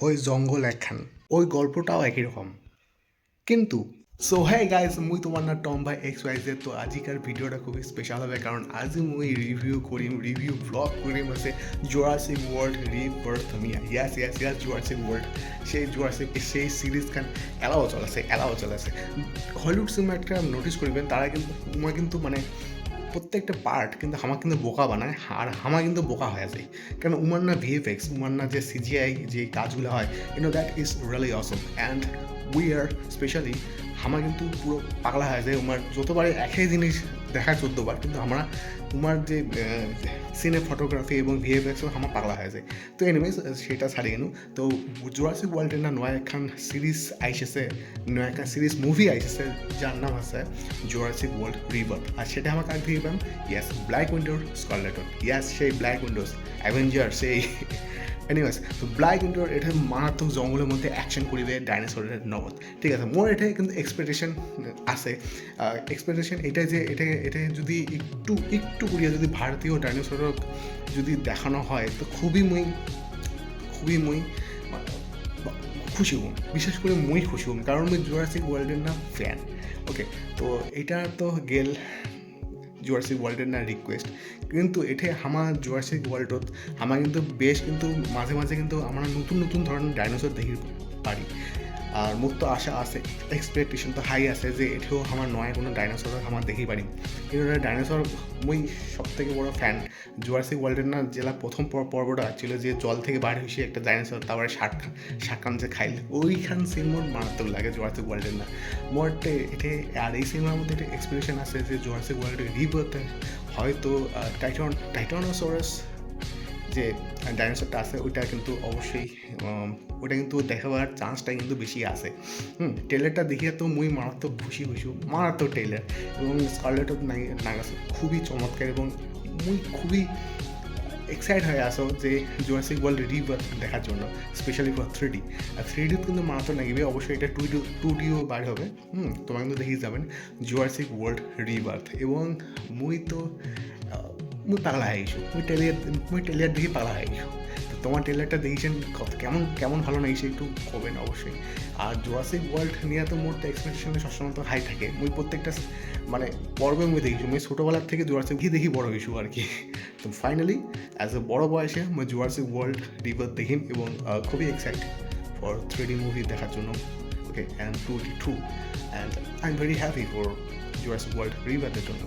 ওই জঙ্গল একখান, ওই গল্পটাও একই রকম কিন্তু। সো হ্যাঁ গাইজ, মুই তোমার না টম ভাই XYZ। তো আজিকার ভিডিওটা খুবই স্পেশাল হবে, কারণ আজি মুই রিভিউ ব্লগ করিম আছে জুরাসিক ওয়ার্ল্ড রিবার্থ মিয়া। ইয়াস জুরাসিক ওয়ার্ল্ড, সেই সিরিজ খান এলাও চলেছে হলিউড সিনেমা। একটা নোটিস করবেন তারা কিন্তু মই কিন্তু মানে প্রত্যেকটা পার্ট কিন্তু আমার কিন্তু বোকা বানায়, আর আমার কিন্তু বোকা হয়ে যায়। কারণ উমার না VFX, উমার না যে CGI যে কাজগুলো হয়, that is really Assam. And we are specially আমার কিন্তু পুরো পাগলা হয়ে যায় উমার যতবারে একই জিনিস দেখা 14 বার, কিন্তু আমরা উমার যে সিনে ফটোগ্রাফি এবং VFXও আমার পাগলা হয়ে যায়। তো এনিওয়েজ সেটা ছাড়ি গেল। তো জুরাসিক ওয়ার্ল্ডের না নয়া একখান সিরিজ আইসেছে, নয়া একটা সিরিজ মুভি আইসেছে যার নাম আছে জুরাসিক ওয়ার্ল্ড রিবার্থ। আর সেটা আমাকে আগে থেকে পাম, ইয়াস ব্ল্যাক উইন্ডোর স্কারলেটন, ইয়াস সেই ব্ল্যাক উইন্ডোজ অ্যাভেঞ্জার সেই। এনিওয়েজ তো ব্ল্যাক উইন্ডোর এটা মারাত্মক জঙ্গলের মধ্যে অ্যাকশন করিবে ডাইনোসরের নগদ। ঠিক আছে, মোর এটাই কিন্তু এক্সপেকটেশন আছে। এক্সপেকটেশন এটাই যে এটা যদি একটু করিয়া যদি ভারতীয় ডাইনোসরক যদি দেখানো হয় তো খুবই মুই খুশি হম, বিশেষ করে মুই খুশি হম, কারণ মুই জুরাসিক ওয়ার্ল্ডের না ফ্যান। ওকে, তো এটা তো গেল জুরাসিক ওয়ার্ল্ডের না রিকোয়েস্ট। কিন্তু এটা আমার জুরাসিক ওয়ার্ল্ডত আমার কিন্তু বেশ কিন্তু মাঝে মাঝে কিন্তু আমরা নতুন ধরনের ডাইনোসর দেখি পারি। আর মোর তো আশা আছে, এক্সপেকটেশন তো হাই আছে যে এটাও আমার নয় কোনো ডাইনোসর আমার দেখি পারি। কিন্তু ডাইনোসর মুই সব থেকে বড় ফ্যান জুরাসিক ওয়ার্ল্ডের না জেলা প্রথম পর্বটা ছিল যে জল থেকে বাইরে হয়েছে একটা ডাইনোসর, তারপরে শাক যে খাইলে ওইখান সিন মোর মারাত্মক লাগে জুরাসিক ওয়ার্ল্ডের না মোর এটা। আর এই সিনেমার মধ্যে একটা এক্সপেকটেশন আছে যে জুরাসিক ওয়ার্ল্ডের রিবার্থে হয়তো টাইটানোসরাস যে ডাইনোসরটা আছে ওইটা কিন্তু অবশ্যই ওটা কিন্তু দেখাবার চান্সটা কিন্তু বেশি আছে। ট্রেলারটা দেখিয়ে তো মুই মারাত্মক খুশি মারাত্মক ট্রেলার। এবং স্কারলেট নাগাস খুবই চমৎকার, এবং মুই খুবই এক্সাইট হয়ে আসো যে জুরাসিক ওয়ার্ল্ড রিবার্থ দেখার জন্য, specially for 3D। R 3D কিন্তু মারাত্মক লাগবে, অবশ্যই এটা 2Dও বার হবে। তোমাকে কিন্তু দেখিয়ে যাবেন জুরাসিক ওয়ার্ল্ড রিবার্থ। এবং মুই তো মুই পাগলা হয়ে গেছো, মুই টেলিয়ার দেখি পাগলা হয়ে গেছো। তো তোমার টেলারটা দেখেছেন কেমন ভালো লাগছে একটু কবেন অবশ্যই। আর জুরাসিক ওয়ার্ল্ড নিয়ে তো মোট এক্সপেকটেশনে সবসময় তো হাই থাকে। মুই প্রত্যেকটা মানে পর্বে মুই দেখেছি, মুই ছোটোবেলার থেকে জুরাসিক দেখি বড় হয়েছু আর কি। তো ফাইনালি অ্যাজ এ বড় বয়সে মুই জুরাসিক ওয়ার্ল্ড রিবার্থ দেখিম, এবং খুবই এক্সাইটেড ফর 3D মুভি দেখার জন্য। Okay, and 2D too, and I am very happy for Jurassic World রিবার্থের জন্য।